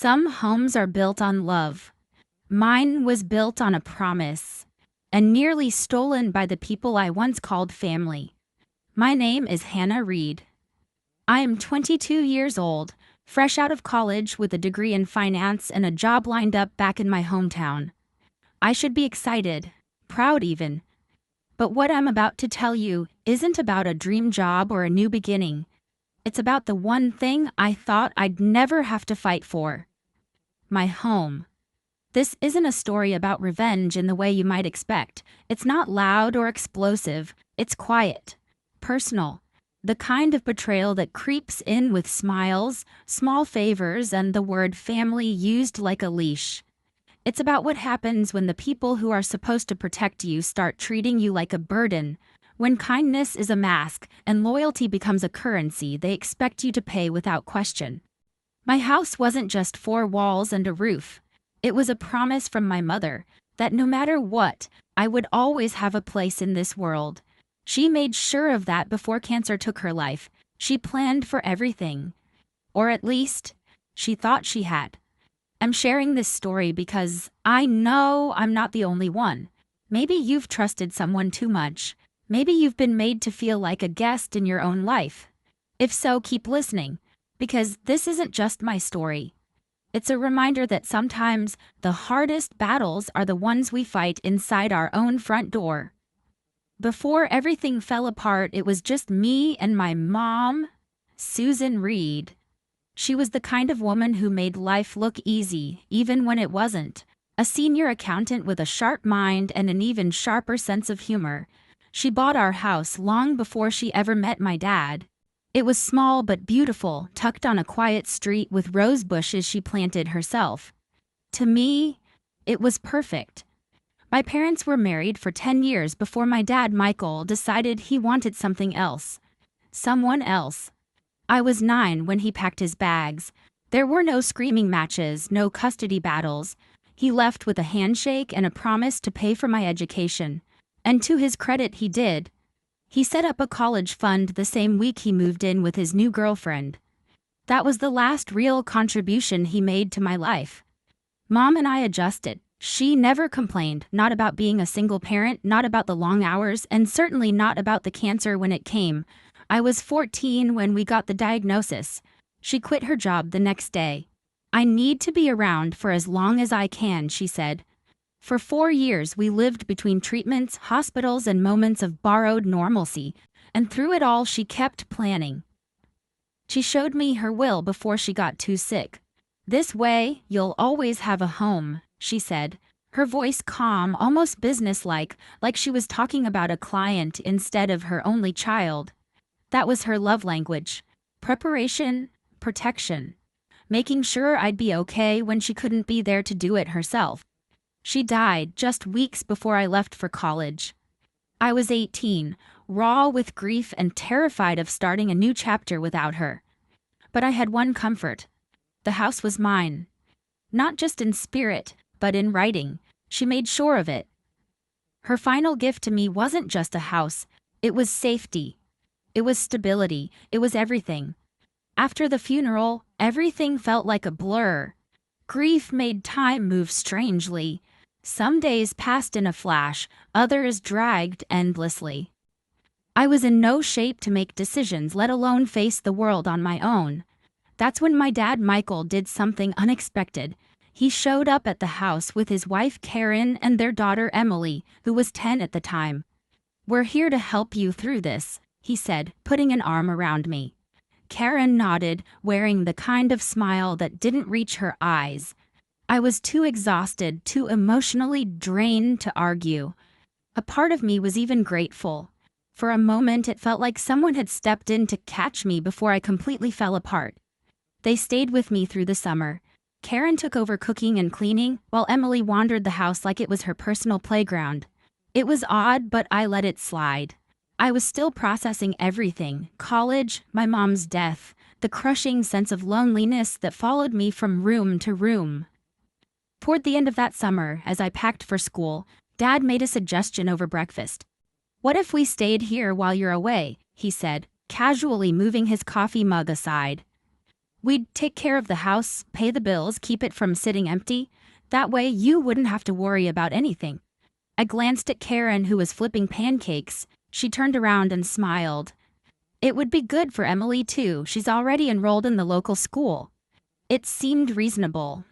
Some homes are built on love. Mine was built on a promise, and nearly stolen by the people I once called family. My name is Hannah Reed. I am 22 years old, fresh out of college with a degree in finance and a job lined up back in my hometown. I should be excited, proud even. But what I'm about to tell you isn't about a dream job or a new beginning. It's about the one thing I thought I'd never have to fight for: my home. This isn't a story about revenge in the way you might expect. It's not loud or explosive. It's quiet, personal, the kind of betrayal that creeps in with smiles, small favors, and the word family used like a leash. It's about what happens when the people who are supposed to protect you start treating you like a burden, when kindness is a mask and loyalty becomes a currency they expect you to pay without question. My house wasn't just four walls and a roof. It was a promise from my mother that no matter what, I would always have a place in this world. She made sure of that before cancer took her life. She planned for everything. Or at least, she thought she had. I'm sharing this story because I know I'm not the only one. Maybe you've trusted someone too much. Maybe you've been made to feel like a guest in your own life. If so, keep listening, because this isn't just my story. It's a reminder that sometimes the hardest battles are the ones we fight inside our own front door. Before everything fell apart, it was just me and my mom, Susan Reed. She was the kind of woman who made life look easy, even when it wasn't. A senior accountant with a sharp mind and an even sharper sense of humor. She bought our house long before she ever met my dad. It was small but beautiful, tucked on a quiet street with rose bushes she planted herself. To me, it was perfect. My parents were married for 10 years before my dad, Michael, decided he wanted something else. Someone else. I was 9 when he packed his bags. There were no screaming matches, no custody battles. He left with a handshake and a promise to pay for my education. And to his credit, he did. He set up a college fund the same week he moved in with his new girlfriend. That was the last real contribution he made to my life. Mom and I adjusted. She never complained, not about being a single parent, not about the long hours, and certainly not about the cancer when it came. I was 14 when we got the diagnosis. She quit her job the next day. I need to be around for as long as I can, she said. For 4 years, we lived between treatments, hospitals, and moments of borrowed normalcy, and through it all, she kept planning. She showed me her will before she got too sick. "This way, you'll always have a home," she said, her voice calm, almost businesslike, like she was talking about a client instead of her only child. That was her love language. Preparation, protection. Making sure I'd be okay when she couldn't be there to do it herself. She died just weeks before I left for college. I was 18, raw with grief and terrified of starting a new chapter without her. But I had one comfort. The house was mine. Not just in spirit, but in writing. She made sure of it. Her final gift to me wasn't just a house. It was safety. It was stability. It was everything. After the funeral, everything felt like a blur. Grief made time move strangely. Some days passed in a flash, others dragged endlessly. I was in no shape to make decisions, let alone face the world on my own. That's when my dad, Michael, did something unexpected. He showed up at the house with his wife, Karen, and their daughter, Emily, who was 10 at the time. "We're here to help you through this," he said, putting an arm around me. Karen nodded, wearing the kind of smile that didn't reach her eyes. I was too exhausted, too emotionally drained to argue. A part of me was even grateful. For a moment, it felt like someone had stepped in to catch me before I completely fell apart. They stayed with me through the summer. Karen took over cooking and cleaning, while Emily wandered the house like it was her personal playground. It was odd, but I let it slide. I was still processing everything: college, my mom's death, the crushing sense of loneliness that followed me from room to room. Toward the end of that summer, as I packed for school, Dad made a suggestion over breakfast. "What if we stayed here while you're away?" he said, casually moving his coffee mug aside. We'd take care of the house, pay the bills, keep it from sitting empty. That way you wouldn't have to worry about anything. I glanced at Karen, who was flipping pancakes. She turned around and smiled. It would be good for Emily, too. She's already enrolled in the local school. It seemed reasonable.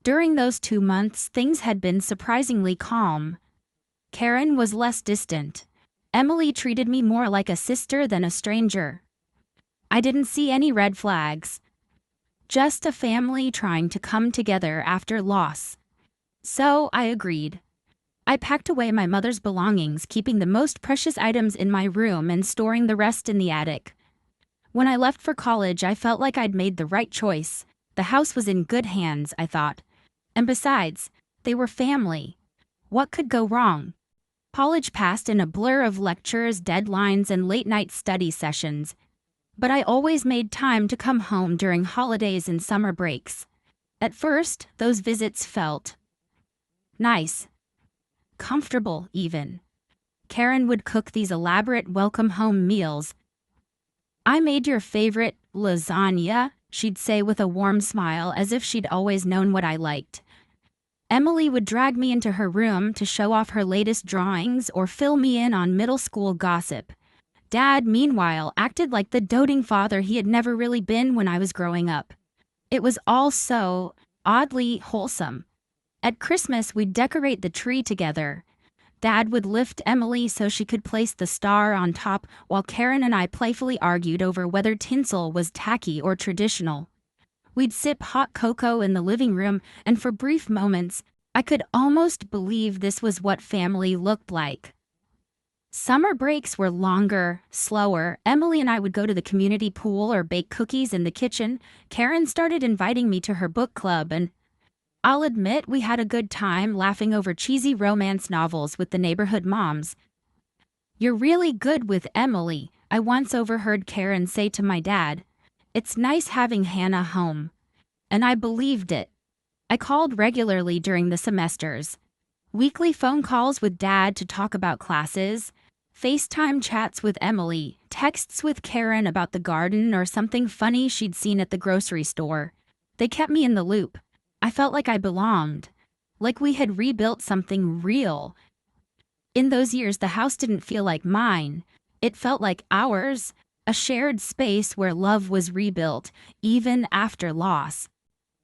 During those 2 months, things had been surprisingly calm. Karen was less distant. Emily treated me more like a sister than a stranger. I didn't see any red flags. Just a family trying to come together after loss. So I agreed. I packed away my mother's belongings, keeping the most precious items in my room and storing the rest in the attic. When I left for college, I felt like I'd made the right choice. The house was in good hands, I thought. And besides, they were family. What could go wrong? College passed in a blur of lectures, deadlines, and late-night study sessions. But I always made time to come home during holidays and summer breaks. At first, those visits felt nice. Comfortable, even. Karen would cook these elaborate welcome-home meals. "I made your favorite lasagna," she'd say with a warm smile, as if she'd always known what I liked. Emily would drag me into her room to show off her latest drawings or fill me in on middle school gossip. Dad, meanwhile, acted like the doting father he had never really been when I was growing up. It was all so oddly wholesome. At Christmas, we'd decorate the tree together. Dad would lift Emily so she could place the star on top, while Karen and I playfully argued over whether tinsel was tacky or traditional. We'd sip hot cocoa in the living room, and for brief moments, I could almost believe this was what family looked like. Summer breaks were longer, slower. Emily and I would go to the community pool or bake cookies in the kitchen. Karen started inviting me to her book club, and I'll admit we had a good time laughing over cheesy romance novels with the neighborhood moms. "You're really good with Emily," I once overheard Karen say to my dad. "It's nice having Hannah home." And I believed it. I called regularly during the semesters. Weekly phone calls with Dad to talk about classes, FaceTime chats with Emily, texts with Karen about the garden or something funny she'd seen at the grocery store. They kept me in the loop. I felt like I belonged, like we had rebuilt something real. In those years, the house didn't feel like mine. It felt like ours, a shared space where love was rebuilt, even after loss.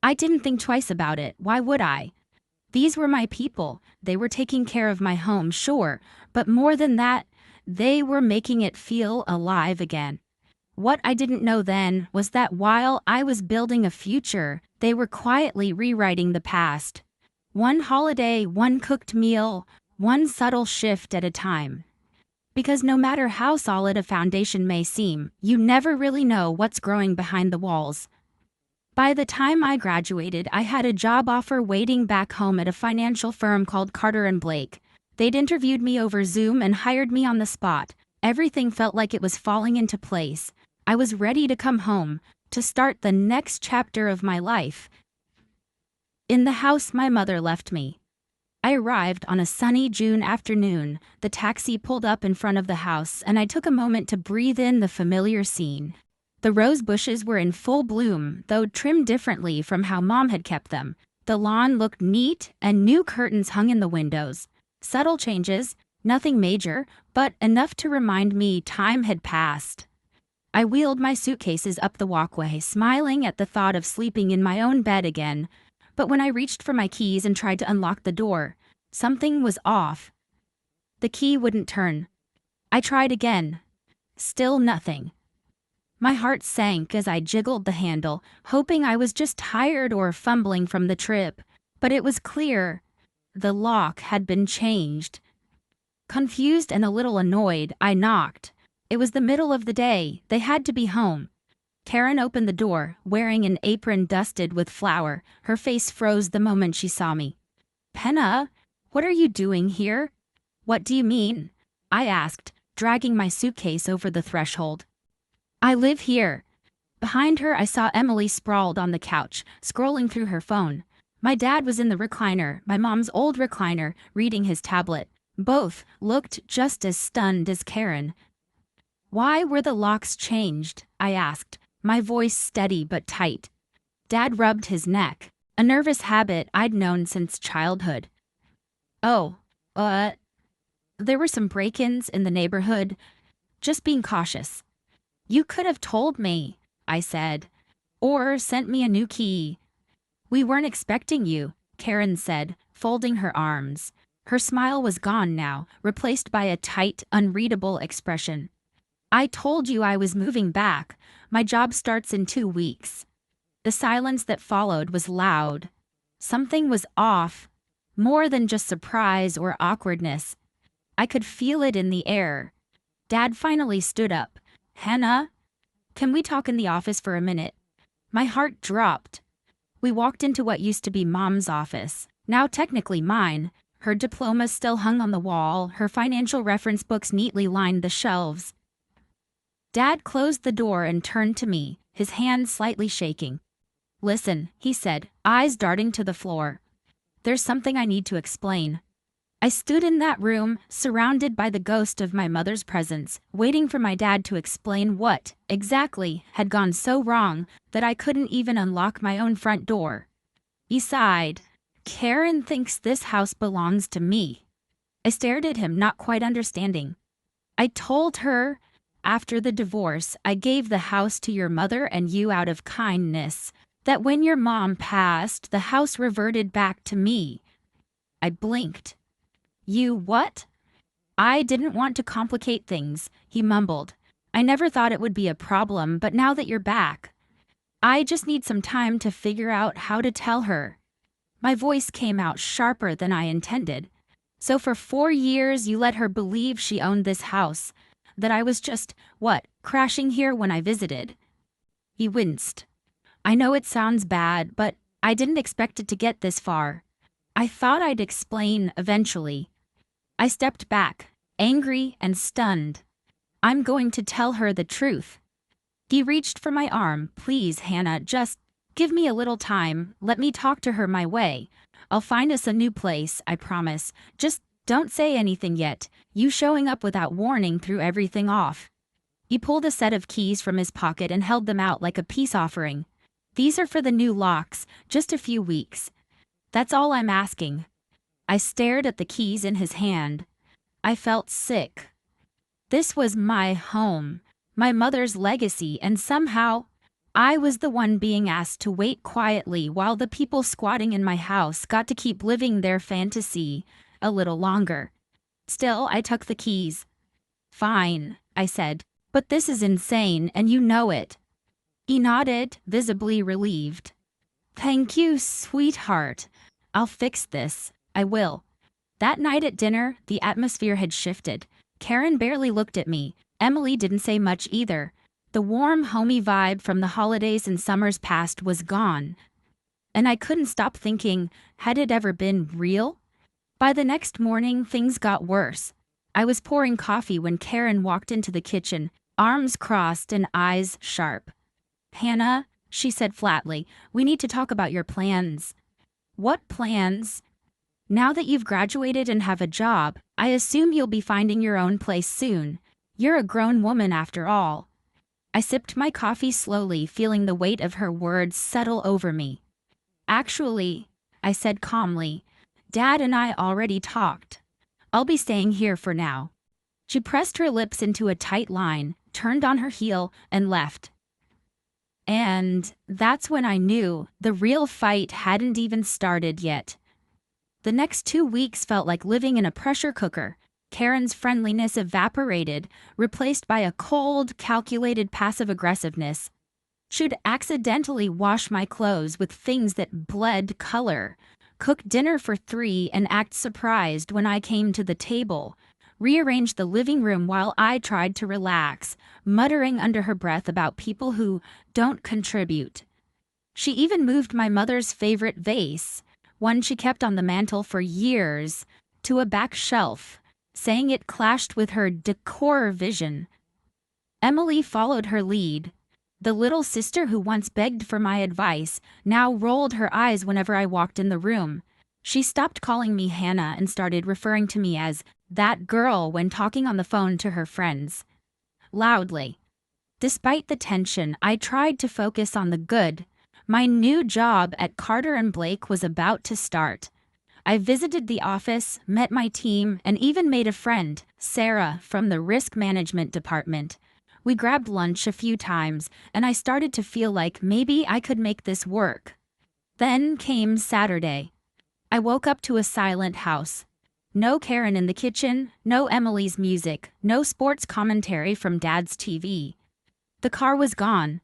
I didn't think twice about it. Why would I? These were my people. They were taking care of my home, sure, but more than that, they were making it feel alive again. What I didn't know then was that while I was building a future, they were quietly rewriting the past. One holiday, one cooked meal, one subtle shift at a time. Because no matter how solid a foundation may seem, you never really know what's growing behind the walls. By the time I graduated, I had a job offer waiting back home at a financial firm called Carter & Blake. They'd interviewed me over Zoom and hired me on the spot. Everything felt like it was falling into place. I was ready to come home, to start the next chapter of my life. In the house my mother left me. I arrived on a sunny June afternoon. The taxi pulled up in front of the house, and I took a moment to breathe in the familiar scene. The rose bushes were in full bloom, though trimmed differently from how Mom had kept them. The lawn looked neat, and new curtains hung in the windows. Subtle changes, nothing major, but enough to remind me time had passed. I wheeled my suitcases up the walkway, smiling at the thought of sleeping in my own bed again. But when I reached for my keys and tried to unlock the door, something was off. The key wouldn't turn. I tried again. Still nothing. My heart sank as I jiggled the handle, hoping I was just tired or fumbling from the trip. But it was clear. The lock had been changed. Confused and a little annoyed, I knocked. It was the middle of the day. They had to be home. Karen opened the door, wearing an apron dusted with flour. Her face froze the moment she saw me. "Penna, what are you doing here?" "What do you mean?" I asked, dragging my suitcase over the threshold. "I live here." Behind her, I saw Emily sprawled on the couch, scrolling through her phone. My dad was in the recliner, my mom's old recliner, reading his tablet. Both looked just as stunned as Karen. "Why were the locks changed?" I asked, my voice steady but tight. Dad rubbed his neck, a nervous habit I'd known since childhood. Oh, there were some break-ins in the neighborhood. Just being cautious. You could have told me, I said, or sent me a new key. We weren't expecting you, Karen said, folding her arms. Her smile was gone now, replaced by a tight, unreadable expression. I told you I was moving back. My job starts in 2 weeks. The silence that followed was loud. Something was off, more than just surprise or awkwardness. I could feel it in the air. Dad finally stood up. Hannah, can we talk in the office for a minute? My heart dropped. We walked into what used to be Mom's office, now technically mine. Her diploma still hung on the wall, her financial reference books neatly lined the shelves. Dad closed the door and turned to me, his hand slightly shaking. Listen, he said, eyes darting to the floor. There's something I need to explain. I stood in that room, surrounded by the ghost of my mother's presence, waiting for my dad to explain what, exactly, had gone so wrong that I couldn't even unlock my own front door. He sighed. Karen thinks this house belongs to me. I stared at him, not quite understanding. I told her, after the divorce, I gave the house to your mother and you out of kindness, that when your mom passed, the house reverted back to me. I blinked. You what? I didn't want to complicate things, he mumbled. I never thought it would be a problem, but now that you're back, I just need some time to figure out how to tell her. My voice came out sharper than I intended. So for 4 years you let her believe she owned this house, that I was just, crashing here when I visited. He winced. I know it sounds bad, but I didn't expect it to get this far. I thought I'd explain eventually. I stepped back, angry and stunned. I'm going to tell her the truth. He reached for my arm. Please, Hannah, just give me a little time. Let me talk to her my way. I'll find us a new place, I promise. Just don't say anything yet. You showing up without warning threw everything off. He pulled a set of keys from his pocket and held them out like a peace offering. These are for the new locks, just a few weeks. That's all I'm asking. I stared at the keys in his hand. I felt sick. This was my home, my mother's legacy, and somehow I was the one being asked to wait quietly while the people squatting in my house got to keep living their fantasy a little longer. Still, I took the keys. Fine, I said, but this is insane and you know it. He nodded, visibly relieved. Thank you, sweetheart. I'll fix this. I will. That night at dinner, the atmosphere had shifted. Karen barely looked at me. Emily didn't say much either. The warm, homey vibe from the holidays and summers past was gone. And I couldn't stop thinking, had it ever been real? By the next morning, things got worse. I was pouring coffee when Karen walked into the kitchen, arms crossed and eyes sharp. Hannah, she said flatly, we need to talk about your plans. What plans? Now that you've graduated and have a job, I assume you'll be finding your own place soon. You're a grown woman after all. I sipped my coffee slowly, feeling the weight of her words settle over me. Actually, I said calmly, Dad and I already talked. I'll be staying here for now. She pressed her lips into a tight line, turned on her heel, and left. And that's when I knew the real fight hadn't even started yet. The next 2 weeks felt like living in a pressure cooker. Karen's friendliness evaporated, replaced by a cold, calculated passive-aggressiveness. She'd accidentally wash my clothes with things that bled color, cook dinner for 3 and act surprised when I came to the table, rearrange the living room while I tried to relax, muttering under her breath about people who don't contribute. She even moved my mother's favorite vase, one she kept on the mantel for years, to a back shelf, saying it clashed with her decor vision. Emily followed her lead. The little sister who once begged for my advice now rolled her eyes whenever I walked in the room. She stopped calling me Hannah and started referring to me as that girl when talking on the phone to her friends. Loudly. Despite the tension, I tried to focus on the good. My new job at Carter and Blake was about to start. I visited the office, met my team, and even made a friend, Sarah, from the risk management department. We grabbed lunch a few times, and I started to feel like maybe I could make this work. Then came Saturday. I woke up to a silent house. No Karen in the kitchen, no Emily's music, no sports commentary from Dad's TV. The car was gone.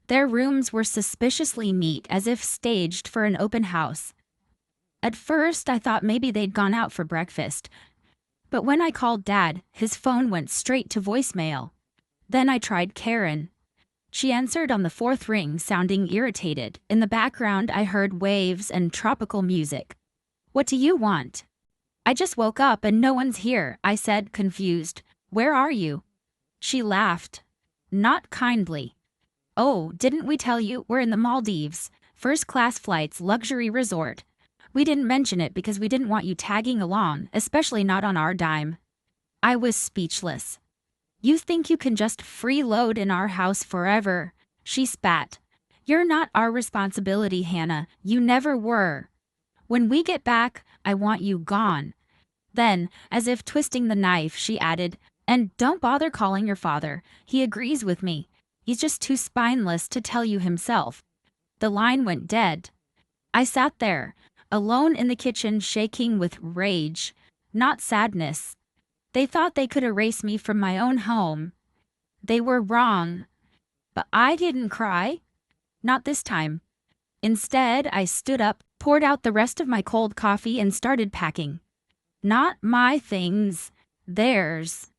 Their rooms were suspiciously neat, as if staged for an open house. At first, I thought maybe they'd gone out for breakfast. But when I called Dad, his phone went straight to voicemail. Then I tried Karen. She answered on the fourth ring, sounding irritated. In the background, I heard waves and tropical music. "What do you want?" "I just woke up and no one's here," I said, confused. "Where are you?" She laughed. Not kindly. "Oh, didn't we tell you we're in the Maldives? First-class flights, luxury resort. We didn't mention it because we didn't want you tagging along, especially not on our dime." I was speechless. "You think you can just freeload in our house forever?" She spat. "You're not our responsibility, Hannah. You never were. When we get back, I want you gone." Then, as if twisting the knife, she added, "And don't bother calling your father. He agrees with me. He's just too spineless to tell you himself." The line went dead. I sat there, alone in the kitchen, shaking with rage, not sadness. They thought they could erase me from my own home. They were wrong. But I didn't cry. Not this time. Instead, I stood up, poured out the rest of my cold coffee, and started packing. Not my things, theirs.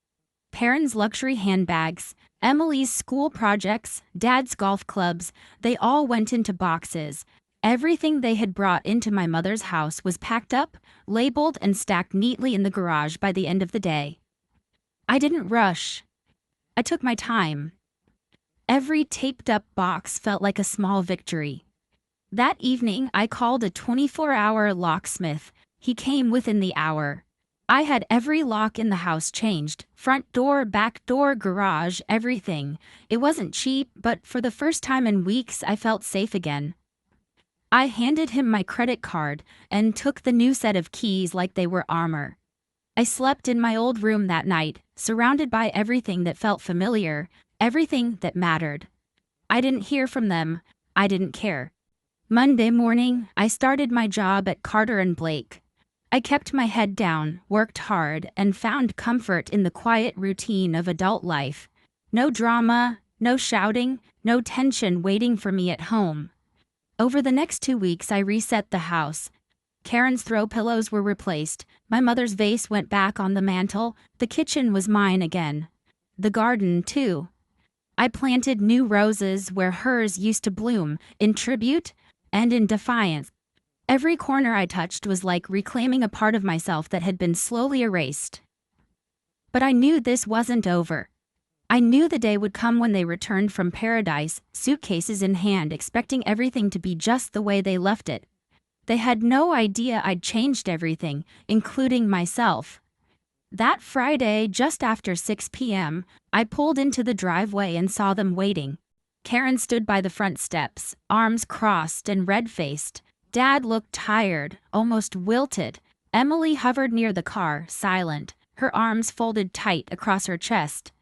Perrin's luxury handbags, Emily's school projects, Dad's golf clubs, they all went into boxes. Everything they had brought into my mother's house was packed up, labeled, and stacked neatly in the garage by the end of the day. I didn't rush. I took my time. Every taped-up box felt like a small victory. That evening, I called a 24-hour locksmith. He came within the hour. I had every lock in the house changed. Front door, back door, garage, everything. It wasn't cheap, but for the first time in weeks, I felt safe again. I handed him my credit card and took the new set of keys like they were armor. I slept in my old room that night, surrounded by everything that felt familiar, everything that mattered. I didn't hear from them. I didn't care. Monday morning, I started my job at Carter and Blake. I kept my head down, worked hard, and found comfort in the quiet routine of adult life. No drama, no shouting, no tension waiting for me at home. Over the next 2 weeks, I reset the house. Karen's throw pillows were replaced. My mother's vase went back on the mantel. The kitchen was mine again. The garden, too. I planted new roses where hers used to bloom, in tribute and in defiance. Every corner I touched was like reclaiming a part of myself that had been slowly erased. But I knew this wasn't over. I knew the day would come when they returned from paradise, suitcases in hand, expecting everything to be just the way they left it. They had no idea I'd changed everything, including myself. That Friday, just after 6 p.m., I pulled into the driveway and saw them waiting. Karen stood by the front steps, arms crossed and red-faced. Dad looked tired, almost wilted. Emily hovered near the car, silent, her arms folded tight across her chest.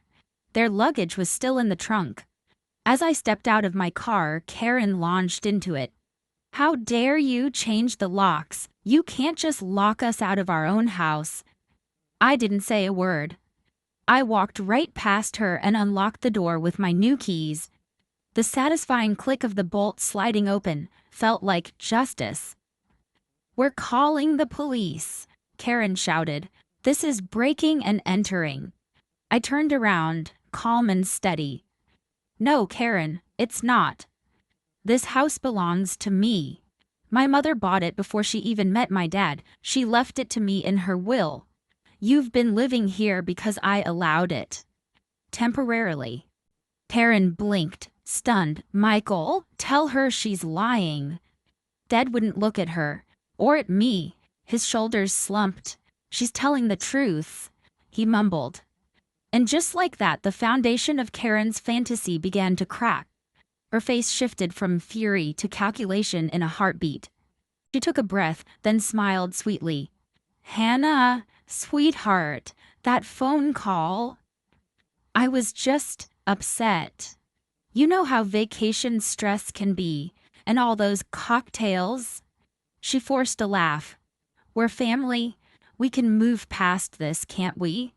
Their luggage was still in the trunk. As I stepped out of my car, Karen launched into it. "How dare you change the locks? You can't just lock us out of our own house." I didn't say a word. I walked right past her and unlocked the door with my new keys. The satisfying click of the bolt sliding open felt like justice. "We're calling the police," Karen shouted. "This is breaking and entering." I turned around, calm and steady. "No, Karen, it's not. This house belongs to me. My mother bought it before she even met my dad. She left it to me in her will. You've been living here because I allowed it. Temporarily." Karen blinked, stunned. "Michael, tell her she's lying." Dad wouldn't look at her, or at me. His shoulders slumped. "She's telling the truth," he mumbled. And just like that, the foundation of Karen's fantasy began to crack. Her face shifted from fury to calculation in a heartbeat. She took a breath, then smiled sweetly. Hannah, sweetheart, that phone call. I was just upset. You know how vacation stress can be, and all those cocktails. She forced a laugh. We're family. We can move past this, can't we?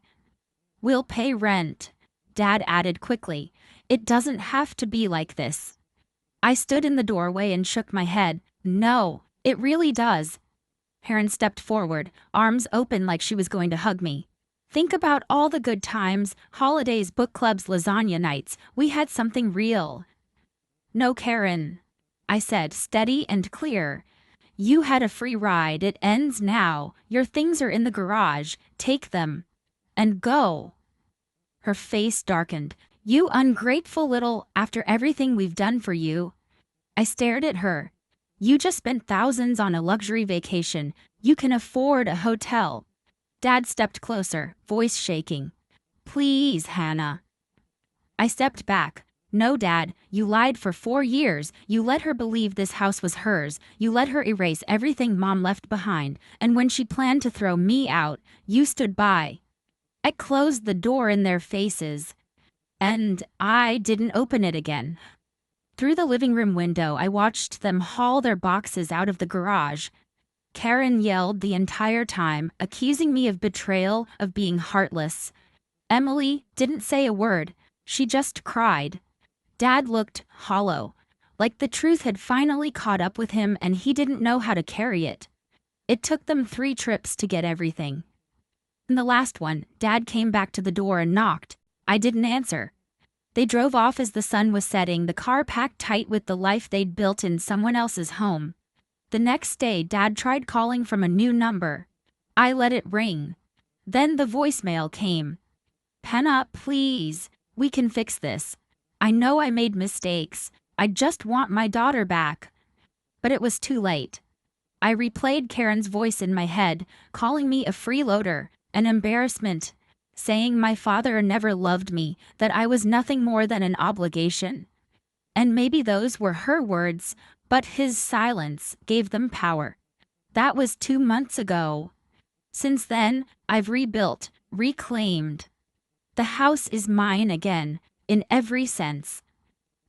We'll pay rent, Dad added quickly. It doesn't have to be like this. I stood in the doorway and shook my head. No, it really does. Karen stepped forward, arms open like she was going to hug me. Think about all the good times, holidays, book clubs, lasagna nights. We had something real. No, Karen, I said, steady and clear. You had a free ride. It ends now. Your things are in the garage. Take them. And go. Her face darkened. You ungrateful little, after everything we've done for you. I stared at her. You just spent thousands on a luxury vacation. You can afford a hotel. Dad stepped closer, voice shaking. Please, Hannah. I stepped back. No, Dad, you lied for 4 years. You let her believe this house was hers. You let her erase everything Mom left behind. And when she planned to throw me out, you stood by. I closed the door in their faces. And I didn't open it again. Through the living room window, I watched them haul their boxes out of the garage. Karen yelled the entire time, accusing me of betrayal, of being heartless. Emily didn't say a word. She just cried. Dad looked hollow, like the truth had finally caught up with him and he didn't know how to carry it. It took them 3 trips to get everything. In the last one, Dad came back to the door and knocked. I didn't answer. They drove off as the sun was setting, the car packed tight with the life they'd built in someone else's home. The next day, Dad tried calling from a new number. I let it ring. Then the voicemail came. Penna, please, we can fix this. I know I made mistakes. I just want my daughter back. But it was too late. I replayed Karen's voice in my head, calling me a freeloader, an embarrassment, saying my father never loved me, that I was nothing more than an obligation. And maybe those were her words, but his silence gave them power. That was 2 months ago. Since then, I've rebuilt, reclaimed. The house is mine again, in every sense.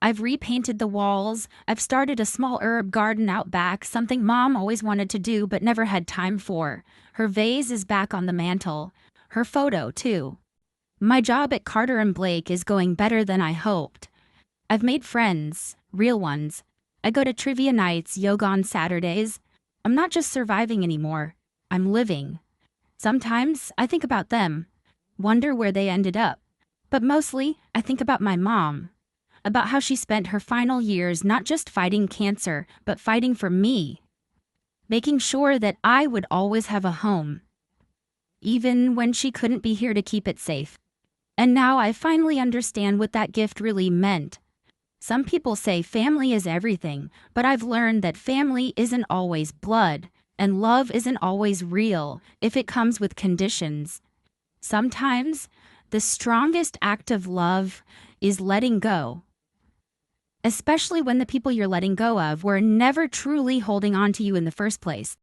I've repainted the walls, I've started a small herb garden out back, something Mom always wanted to do but never had time for. Her vase is back on the mantle. Her photo, too. My job at Carter & Blake is going better than I hoped. I've made friends, real ones. I go to trivia nights, yoga on Saturdays. I'm not just surviving anymore. I'm living. Sometimes I think about them, wonder where they ended up. But mostly, I think about my mom. About how she spent her final years not just fighting cancer, but fighting for me. Making sure that I would always have a home. Even when she couldn't be here to keep it safe. And now I finally understand what that gift really meant. Some people say family is everything, but I've learned that family isn't always blood, and love isn't always real if it comes with conditions. Sometimes, the strongest act of love is letting go. Especially when the people you're letting go of were never truly holding on to you in the first place.